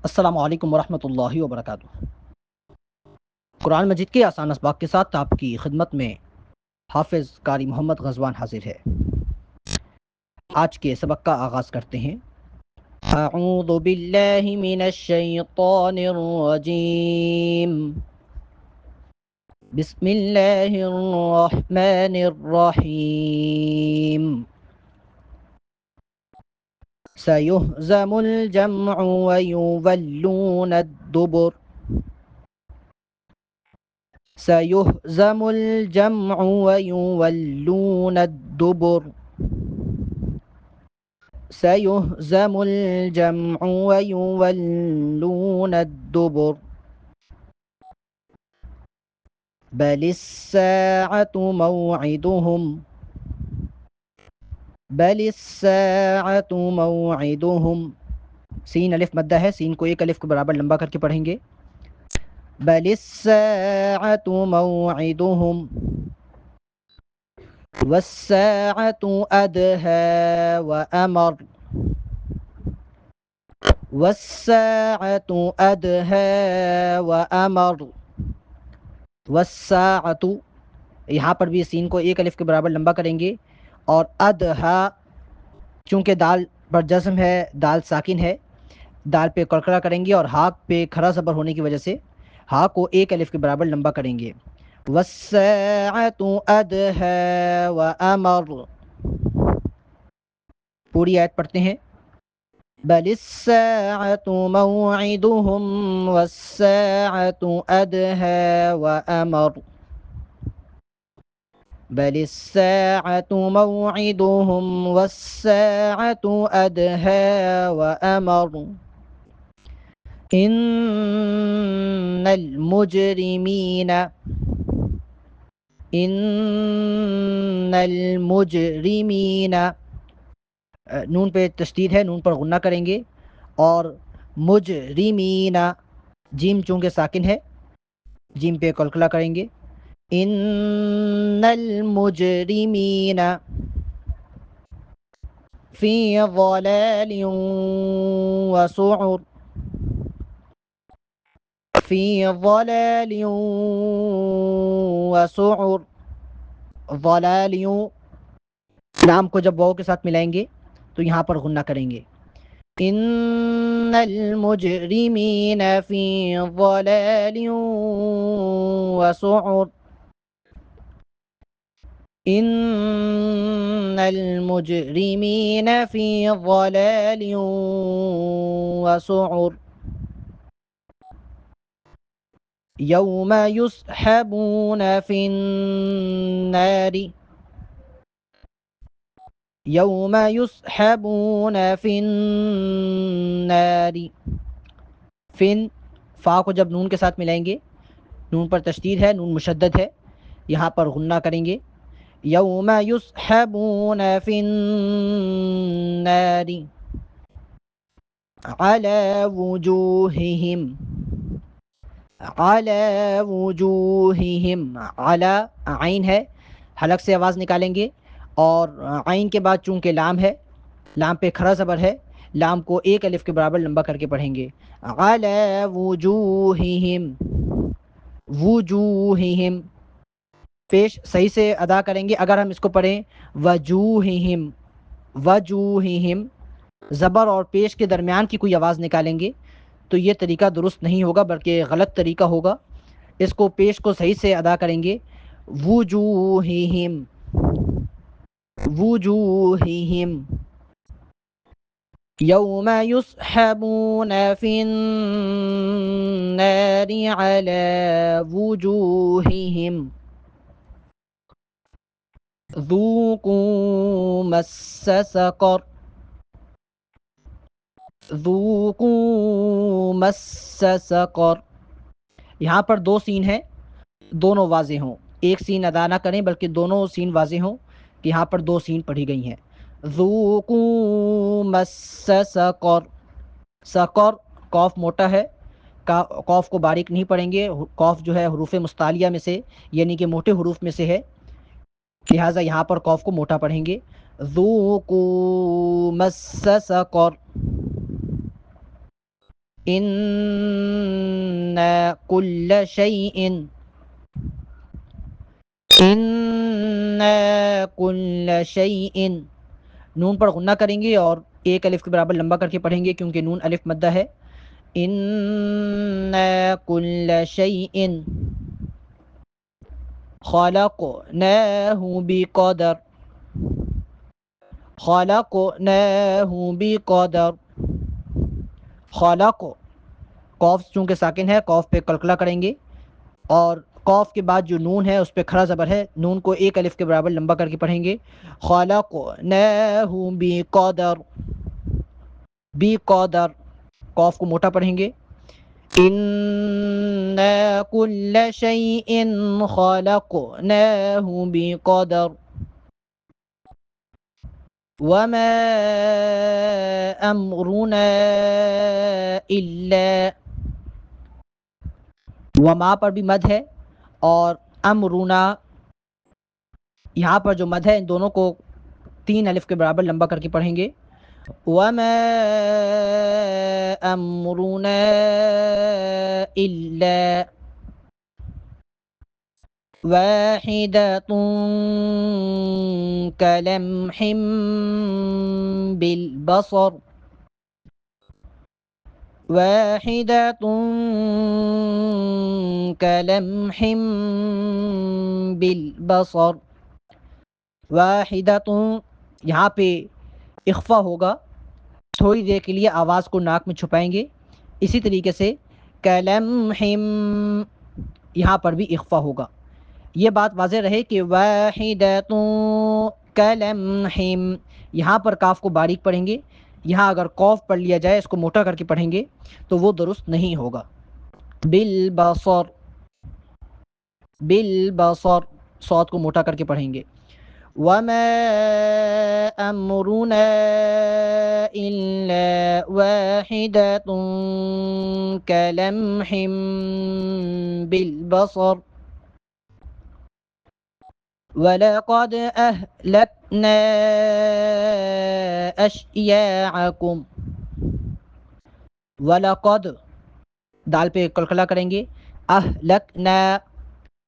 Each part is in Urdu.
السلام علیکم ورحمۃ اللہ وبرکاتہ۔ قرآن مجید کے آسان اسباق کے ساتھ آپ کی خدمت میں حافظ قاری محمد غزوان حاضر ہے۔ آج کے سبق کا آغاز کرتے ہیں۔ اعوذ باللہ من الشیطان الرجیم، بسم اللہ الرحمن الرحیم۔ سیہزم الجمع ویولون الدبر، سيهزم الجمع ويولون الدبر، سيهزم الجمع ويولون الدبر، بل الساعة موعدهم، بل الساعة موعدهم۔ سین الف مدہ ہے، سین کو ایک الف کے برابر لمبا کر کے پڑھیں گے۔ بل الساعة موعدهم، والساعة أدهى وأمر، والساعة أدهى وأمر، والساعة، یہاں پر بھی سین کو ایک الف کے برابر لمبا کریں گے، اور ادہا چونکہ دال پر جزم ہے، دال ساکن ہے، دال پہ کڑکڑا کریں گے اور ہا پہ کھڑا زبر ہونے کی وجہ سے ہا کو ایک الف کے برابر لمبا کریں گے۔ والساعة أدهى وأمر۔ پوری آیت پڑھتے ہیں۔ بل الساعة موعدهم والساعة أدهى وأمر، بل الساعة موعدهم والساعة أدهى وأمر، إن المجرمين، ان المجرمین، نون پہ تشدید ہے، نون پر غنہ کریں گے، اور مجرمین، جیم چونکہ ساکن ہے، جیم پہ کلکلا کریں گے۔ ان المجرمین فی ضلال وسعر، فی ضلال وسعر، ضلالیوں نام کو جب واو کے ساتھ ملائیں گے تو یہاں پر غنہ کریں گے۔ ان المجرمین فی ضلال وسعر، ان المجرمین فی ضلال وسعر، یوم یسحبون فی النار، یوم یسحبون فی النار، فن فا کو جب نون کے ساتھ ملائیں گے، نون پر تشدید ہے، نون مشدد ہے، یہاں پر غنہ کریں گے۔ یوم یسحبون فی النار علی وجوہہم، علی وجوہہم، علی عین ہے، حلق سے آواز نکالیں گے، اور عین کے بعد چونکہ لام ہے، لام پہ کھڑا زبر ہے، لام کو ایک الف کے برابر لمبا کر کے پڑھیں گے۔ علی وجوہہم، وجوہہم، پیش صحیح سے ادا کریں گے۔ اگر ہم اس کو پڑھیں وجوہہم، وجوہہم، زبر اور پیش کے درمیان کی کوئی آواز نکالیں گے تو یہ طریقہ درست نہیں ہوگا، بلکہ غلط طریقہ ہوگا۔ اس کو پیش کو صحیح سے ادا کریں گے، وجوہہم، وجوہہم، یوم یسحبون فی النار علی وجوہہم ذوقوا مس سقر، ذوقوا مس سقر، یہاں پر دو سین ہیں، دونوں واضح ہوں، ایک سین ادا نہ کریں بلکہ دونوں سین واضح ہوں، کہ یہاں پر دو سین پڑھی گئی ہیں۔ ذوقوا مس سقر، سقر قوف موٹا ہے، قوف کو باریک نہیں پڑھیں گے، قوف جو ہے حروف مستعلیہ میں سے یعنی کہ موٹے حروف میں سے ہے، لہٰذا یہاں پر قوف کو موٹا پڑھیں گے۔ ذوقوا مس سقر، إن كل شيء إن كل شيء نون پر غنہ کریں گے اور ایک الف کے برابر لمبا کر کے پڑھیں گے کیونکہ نون الف مدہ ہے. إن كل شيء خلقناه بقدر خلقناه بقدر. خلق قوف چونکہ ساکن ہے قوف پہ کلکلا کریں گے اور قوف کے بعد جو نون ہے اس پہ کھڑا زبر ہے, نون کو ایک الف کے برابر لمبا کر کے پڑھیں گے. خلقناه بقدر بقدر قوف کو موٹا پڑھیں گے. إنا كل شيء خلقناه بقدر وما أمرنا إلا وما پر بھی مد ہے اور امرنا یہاں پر جو مد ہے ان دونوں کو 3 الف کے برابر لمبا کر کے پڑھیں گے. وما أمرنا إلا واحدة كلمح بالبصر واحدة كلمح بالبصر. واحدة یہاں پہ اخفا ہوگا, تھوڑی دیر کے لیے آواز کو ناک میں چھپائیں گے. اسی طریقے سے کلمح یہاں پر بھی اخفا ہوگا. یہ بات واضح رہے کہ واحدۃ کلمح یہاں پر کاف کو باریک پڑھیں گے, یہاں اگر قوف پڑھ لیا جائے اس کو موٹا کر کے پڑھیں گے تو وہ درست نہیں ہوگا. بالبصر بالبصر صوت کو موٹا کر کے پڑھیں گے. وما أمرنا إلا واحدة كلمح بالبصر ولقد أهلكنا أشياعكم. ولقد دال پہ کلکلا کریں گے. أهلكنا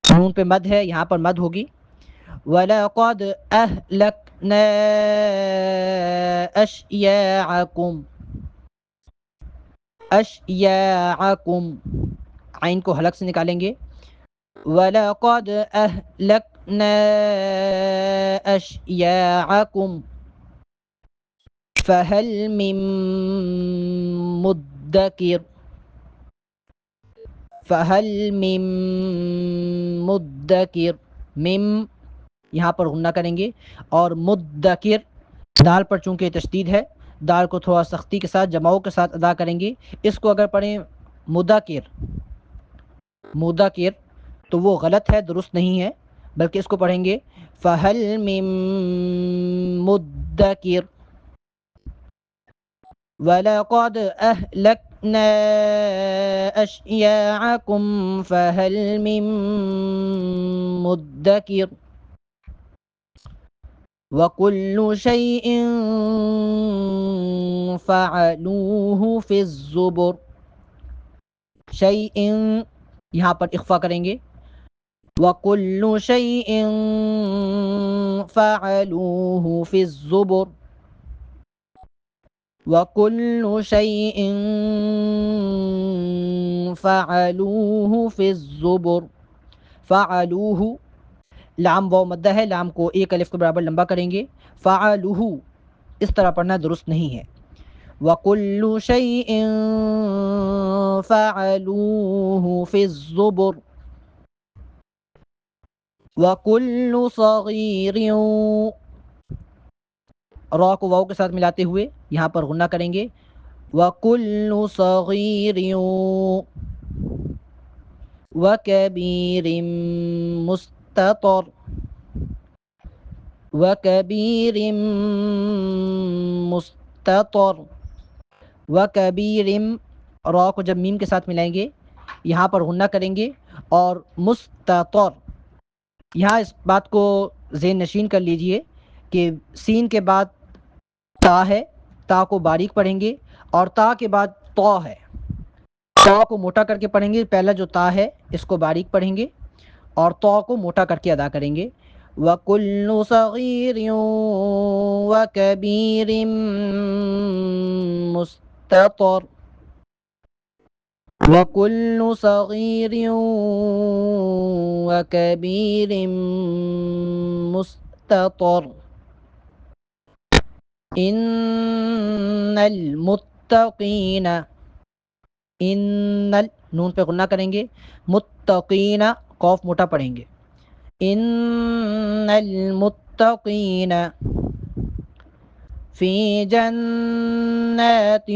نون پہ مد ہے, یہاں پر مد ہوگی. وَلَقَدْ أَهْلَكْنَا أَشْيَاعَكُمْ أَشْيَاعَكُمْ عین کو حلق سے نکالیں گے. وَلَقَدْ أَهْلَكْنَا أَشْيَاعَكُمْ فَهَلْ مِن مُدَّكِرٍ فَهَلْ مِن مُدَّكِرٍ مم یہاں پر غنہ کریں گے اور مدکر دال پر چونکہ تشدید ہے دال کو تھوڑا سختی کے ساتھ جماؤ کے ساتھ ادا کریں گے. اس کو اگر پڑھیں مدکر تو وہ غلط ہے, درست نہیں ہے, بلکہ اس کو پڑھیں گے فہل من مدکر. وَلَقَدْ أَهْلَكْنَا أَشْيَاعَكُمْ فَهَلْ مِن مُدَّكِرٍ وَكُلُّ شَيْءٍ فَعَلُوهُ فِي الزُّبُرِ. شَيْءٍ یہاں پر اخفا کریں گے. وَكُلُّ شَيْءٍ فَعَلُوهُ فِي الزُّبُرِ وَكُلُّ شَيْءٍ فَعَلُوهُ فِي الزُّبُرِ. فَعَلُوهُ لام واو مدہ ہے, لام کو ایک الف کے برابر لمبا کریں گے. فَعَلُوهُ اس طرح پڑھنا درست نہیں ہے. وَكُلُّ شَيْءٍ فَعَلُوهُ فِي الزُّبُرِ وَكُلُّ صَغِيرٍ را کو واو کے ساتھ ملاتے ہوئے یہاں پر غنہ کریں گے. وَكُلُّ صَغِيرٍ وَكَبِيرٍ مُسْتَطَرٍ وَكَبِيرٍ مُسْتَطَرٍ. وَكَبِيرٍ را کو جب میم کے ساتھ ملائیں گے یہاں پر غنہ کریں گے اور مستطر یہاں اس بات کو ذہن نشین کر لیجئے کہ سین کے بعد تا ہے, تا کو باریک پڑھیں گے اور تا کے بعد طا ہے. تا کو موٹا کر کے پڑھیں گے، پہلا جو تا ہے اس کو باریک پڑھیں گے اور تو کو موٹا کر کے ادا کریں گے. وَكُلُّ صَغِيرٍ وَكَبِيرٍ مُسْتَطَرٍ. وَكُلُّ صَغِيرٍ وَكَبِيرٍ مُسْتَطَرٍ. إِنَّ الْمُتَّقِينَ، ان نون پہ غنہ کریں گے، متقین قوف موٹا پڑھیں گے. ان المتقین فی جنات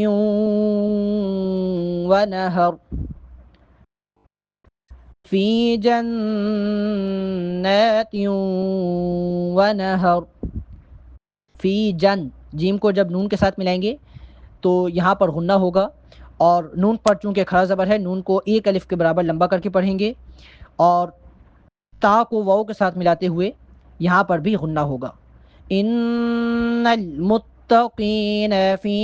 ونہر. فی جنات ونہر. فی جن، جیم کو جب نون کے ساتھ ملائیں گے تو یہاں پر غنہ ہوگا، اور نون پر چونکہ کھڑا زبر ہے نون کو ایک الف کے برابر لمبا کر کے پڑھیں گے، اور تا کو واو کے ساتھ ملاتے ہوئے یہاں پر بھی غنہ ہوگا. ان المتقین فی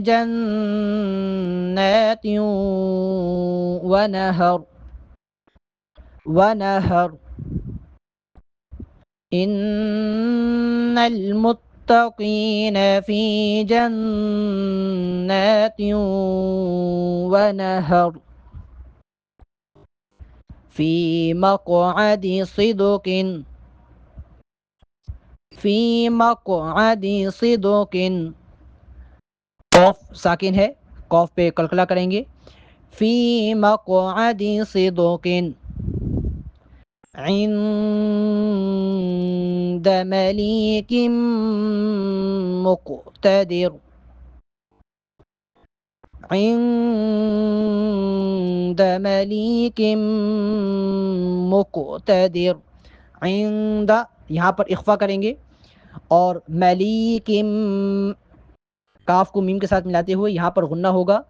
جنات ونہر. ونہر. ان المتقین فی جنات ونہر. فی مقعد صدق. فی مقعد صدق. قوف ساکن ہے، قوف پہ قلقلہ کریں گے. فی مقعد صدق عند ملیک مقتدر. عند ملیک مقتدر. عند یہاں پر اخفا کریں گے، اور ملیک کاف کو میم کے ساتھ ملاتے ہوئے یہاں پر غنہ ہوگا.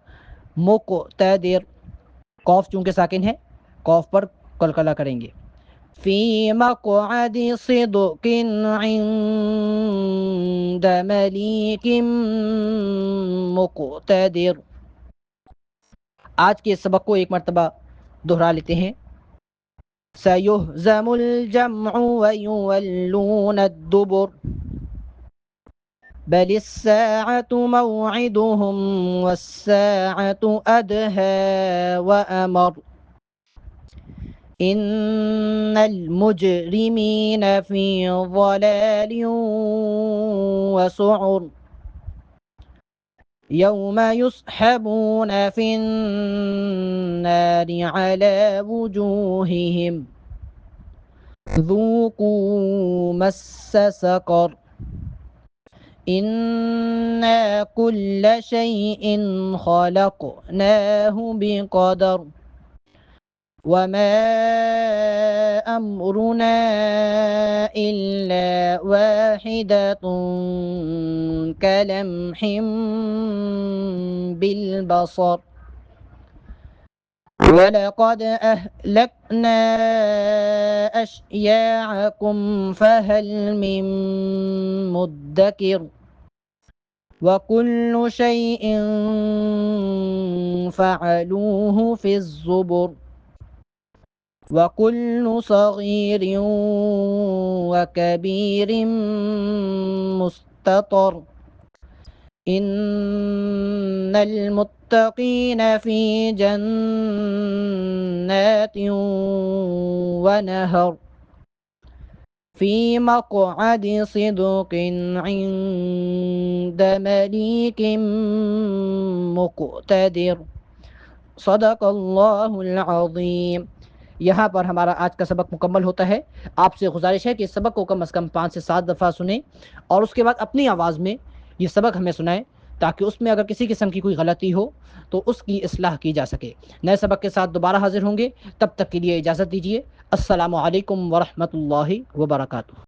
مقتدر، قوف چونکہ ساکن ہے قوف پر قلقلہ کریں گے. فی مقعد صدق عند ملیک مقتدر. آج کے سبق کو ایک مرتبہ دہرا لیتے ہیں. سَيُهْزَمُ الْجَمْعُ وَيُوَلُّونَ الدُّبُرَ بَلِ السَّاعَةُ مَوْعِدُهُمْ وَالسَّاعَةُ أَدْهَى وَأَمَرُ. إِنَّ الْمُجْرِمِينَ فِي ضَلَالٍ وَسُعُرٍ يَوْمَ يُسْحَبُونَ فِي النَّارِ عَلَى وُجُوهِهِمْ ذُوقُوا مَسَّ سَقَرَ. إِنَّا كُلَّ شَيْءٍ خَلَقْنَاهُ بِقَدَرٍ وَمَا أَمْرُنَا إِلَّا وَاحِدَةٌ كَلَمْحٍ بِالْبَصَرِ. وَلَقَدْ أَهْلَكْنَا أَشْيَاعَكُمْ فَهَلْ مِن مُّدَّكِرٍ. وَكُلُّ شَيْءٍ فَعَلُوهُ فِي الزُّبُرِ. وَكُلُّ صَغِيرٍ وَكَبِيرٍ مُسْتَطَرٍ. إِنَّ الْمُتَّقِينَ فِي جَنَّاتٍ وَنَهَرٍ. فِي مَقْعَدِ صِدْقٍ عِندَ مَلِيكٍ مُقْتَدِرٍ. صدق اللہ العظیم. یہاں پر ہمارا آج کا سبق مکمل ہوتا ہے. آپ سے گزارش ہے کہ اس سبق کو کم از کم 5 سے 7 دفعہ سنیں، اور اس کے بعد اپنی آواز میں یہ سبق ہمیں سنائیں، تاکہ اس میں اگر کسی قسم کی کوئی غلطی ہو تو اس کی اصلاح کی جا سکے. نئے سبق کے ساتھ دوبارہ حاضر ہوں گے، تب تک کے لیے اجازت دیجیے. السلام علیکم ورحمۃ اللہ وبرکاتہ.